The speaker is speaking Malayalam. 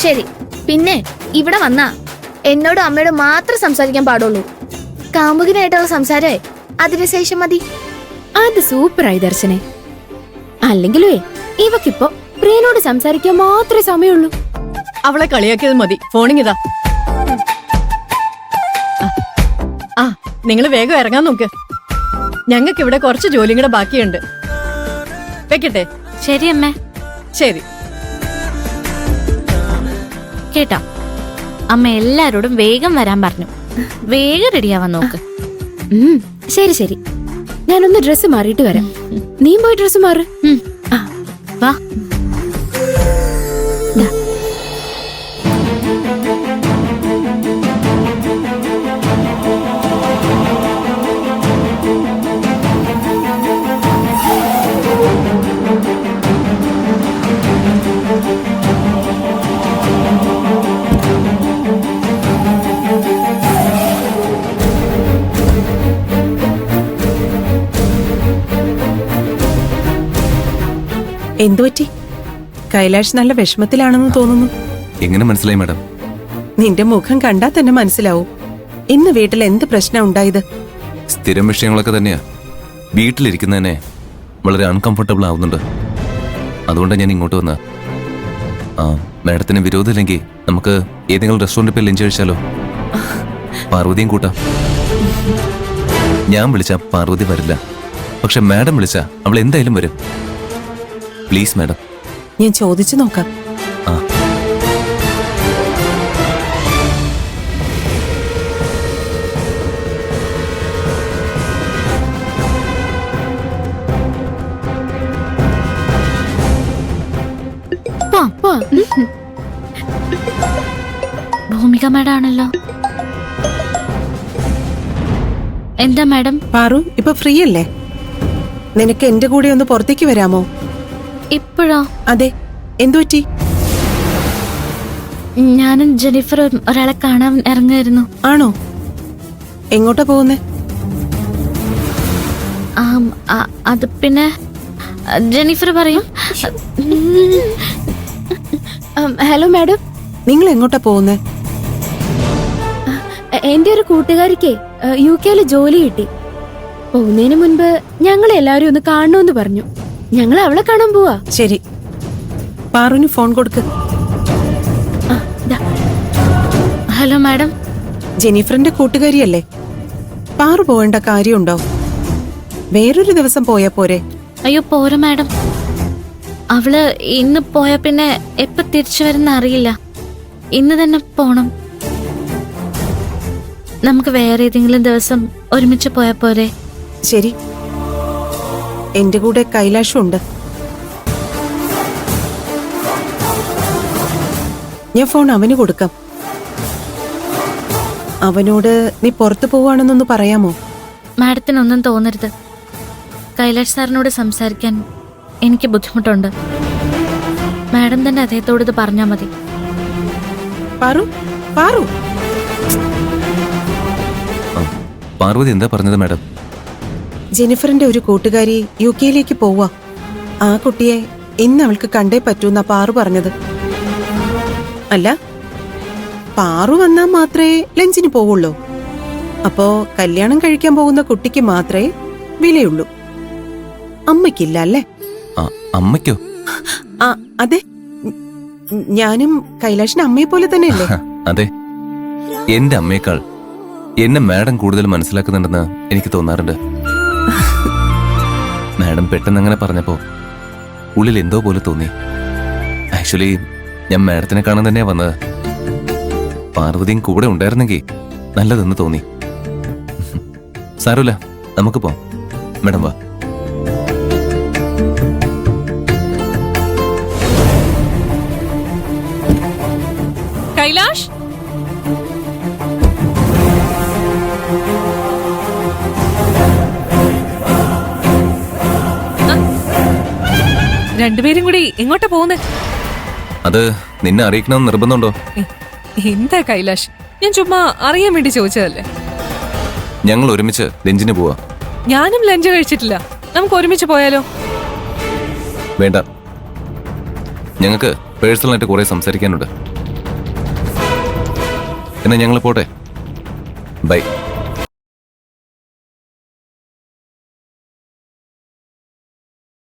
ശരി. പിന്നെ ഇവിടെ വന്നാ എന്നോടും അമ്മയോടും മാത്രം സംസാരിക്കാൻ പാടുള്ളൂ. കാമുകിനായിട്ടുള്ള സംസാരമേ അതിനുശേഷം മതി. അത് സൂപ്പറായി ദർശനെ. അല്ലെങ്കിലേ ഇവക്കിപ്പോ പ്രിയനോട് സംസാരിക്കാൻ മാത്രമേ സമയമുള്ളൂ. അവളെ കളിയാക്കിയത് മതി. ഫോണിങ്ങിതാ. ആ, നിങ്ങൾ വേഗം ഇറങ്ങാൻ നോക്ക്. ഞങ്ങൾക്ക് ഇവിടെ കുറച്ച് ജോലിയും കൂടെ ബാക്കിയുണ്ട്. വെക്കട്ടെ? ശരി അമ്മേ. ശരി കേട്ടോ, അമ്മ എല്ലാരോടും വേഗം വരാൻ പറഞ്ഞു. വേഗം റെഡിയാവാൻ നോക്ക്. ശരി ശരി, ഞാനൊന്ന് ഡ്രസ്സ് മാറിയിട്ട് വരാം. നീ പോയി ഡ്രസ്സ് മാറ്. വാ. എന്തുപറ്റി? കൈലാഷ് നല്ല വിഷമത്തിലാണെന്ന് തോന്നുന്നു. എങ്ങനെ മനസ്സിലായി മാഡം? നിന്റെ മുഖം കണ്ടാൽ തന്നെ മനസ്സിലാവും. ഇന്ന് വീട്ടിൽ എന്ത് പ്രശ്നം ഉണ്ടായത്? സ്ഥിരം വിഷയങ്ങളൊക്കെ തന്നെയാ. വീട്ടിലിരിക്കുന്നതന്നെ വളരെ അൺകംഫർട്ടബിൾ ആവുന്നുണ്ട്. അതുകൊണ്ടാണ് ഞാൻ ഇങ്ങോട്ട് വന്നത്. മാഡത്തിന് വിരോധമില്ലെങ്കിൽ നമുക്ക് ഏതെങ്കിലും റെസ്റ്റോറൻറ്റിൽ പോയി ലഞ്ച് കഴിച്ചാലോ? പാർവതിയും കൂട്ടാം. ഞാൻ വിളിച്ചാ പാർവതി വരില്ല, പക്ഷെ മാഡം വിളിച്ചാ അവൾ എന്തായാലും വരും. Please madam. ഞാൻ ചോദിച്ചു നോക്കാം. ഭൂമിക മാഡം ആണല്ലോ. എന്താ മാഡം? പാറു, ഇപ്പൊ ഫ്രീ അല്ലേ? നിനക്ക് എന്റെ കൂടെ ഒന്ന് പുറത്തേക്ക് വരാമോ? ഇപ്പോഴോ? അതെ. എന്തുപറ്റി? ഞാനും ജെനിഫർ ഒരാളെ കാണാൻ ഇറങ്ങായിരുന്നു. ആണോ? എങ്ങോട്ടാ പോകുന്നേ? അത് പിന്നെ ജെനിഫർ പറയും. ഹലോ മാഡം, നിങ്ങൾ എങ്ങോട്ടാ പോകുന്നേ? എന്റെ ഒരു കൂട്ടുകാരിക്ക് UK ജോലി കിട്ടി. പോകുന്നതിന് മുൻപ് ഞങ്ങളെ എല്ലാവരും ഒന്ന് കാണണമെന്ന് പറഞ്ഞു. ഞങ്ങൾ അവളെ കാണാൻ പോവാ. ശരി, പാറുവിന് ഫോൺ കൊടുക്ക്. Hello madam. ജെനിഫറിന്റെ കൂട്ടുകാരിയല്ലേ? പാറു പോവേണ്ട കാര്യമുണ്ടോ? വേറൊരു ദിവസം പോയാ പോരെ? അയ്യോ പോരാ മാഡം. അവള് ഇന്ന് പോയ പിന്നെ എപ്പ തിരിച്ചു വരുന്ന അറിയില്ല. ഇന്ന് തന്നെ പോണം. നമുക്ക് വേറെ ഏതെങ്കിലും ദിവസം ഒരുമിച്ച് പോയാ പോരെ? ശരി, എന്റെ കൂടെ കൈലാഷും ഉണ്ട്. ഞാൻ ഫോൺ അവന് കൊടുക്കാം. അവനോട് നീ പുറത്തു പോവാണെന്നൊന്ന് പറയാമോ? മാഡത്തിനൊന്നും തോന്നരുത്. കൈലാഷ് സാറിനോട് സംസാരിക്കാൻ എനിക്ക് ബുദ്ധിമുട്ടുണ്ട്. മാഡം തന്നെ അദ്ദേഹത്തോട് ഇത് പറഞ്ഞാൽ മതി. പാറു, പാറു. പാർവതി എന്താ പറഞ്ഞത് മാഡം? ജെനിഫറിന്റെ ഒരു കൂട്ടുകാരി UK പോവാ. ആ കുട്ടിയെ ഇന്ന് അവൾക്ക് കണ്ടേ പറ്റൂന്നാ പാറു പറഞ്ഞത്. അല്ല, പാറു വന്നാൽ മാത്രമേ ലഞ്ചിന് പോവുള്ളൂ. അപ്പോ കല്യാണം കഴിക്കാൻ പോകുന്ന കുട്ടിക്ക് മാത്രമേ വിലയുള്ളൂ. അമ്മയ്ക്കില്ല അല്ലേ? അമ്മയ്ക്കോ? അതെ, ഞാനും കൈലാഷിന്റെ അമ്മയെ പോലെ തന്നെയല്ലേ? അതെ, എന്റെ അമ്മയേക്കാൾ എന്നെ മാഡം കൂടുതൽ മനസ്സിലാക്കുന്നുണ്ടെന്ന് എനിക്ക് തോന്നാറുണ്ട്. മാഡം പെട്ടെന്ന് അങ്ങനെ പറഞ്ഞപ്പോ ഉള്ളിൽ എന്തോ പോലെ തോന്നി. ആക്ച്വലി ഞാൻ മാഡത്തിനെ കാണാൻ തന്നെയാ വന്നത്. പാർവതിയും കൂടെ ഉണ്ടായിരുന്നെങ്കിൽ നല്ലതെന്ന് തോന്നി. സാരമില്ല, നമുക്ക് പോവാം. മാഡം വാ. കൈലാഷ്, രണ്ടുപേരും കൂടി എങ്ങോട്ടാ പോകുന്നേ? അത് നിന്നെ അറിയിക്കണമെന്ന് നിർബന്ധമുണ്ടോ? എന്താ കൈലാഷ്, ഞാൻ ചുമ്മാ അറിയാൻ വേണ്ടി ചോദിച്ചതല്ലേ. ഞങ്ങൾ ഒരുമിച്ച് ലഞ്ചിന് പോവാ. ഞാനും ലഞ്ച് കഴിച്ചിട്ടില്ല. നമുക്ക് ഒരുമിച്ച് പോയാലോ? വേണ്ട, ഞങ്ങൾക്ക് പേഴ്സണലായിട്ട് കുറെ സംസാരിക്കാനുണ്ട്. എന്നാ ഞങ്ങൾ പോട്ടെ. ബൈ.